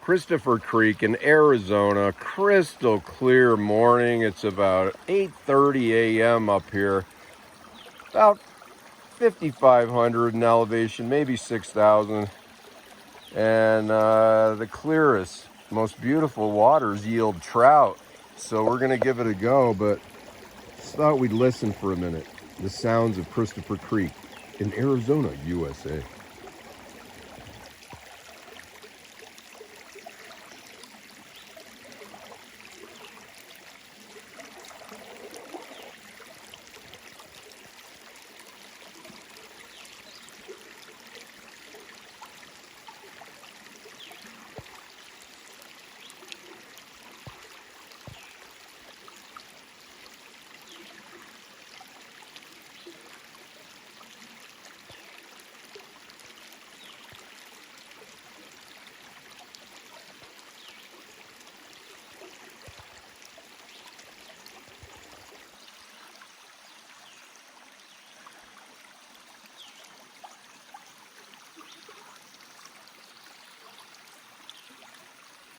Christopher Creek in Arizona, crystal clear morning. It's about 8:30 a.m. up here, about 5,500 in elevation, maybe 6,000. And the clearest, most beautiful waters yield trout. So we're gonna give it a go, but just thought we'd listen for a minute. The sounds of Christopher Creek in Arizona, USA.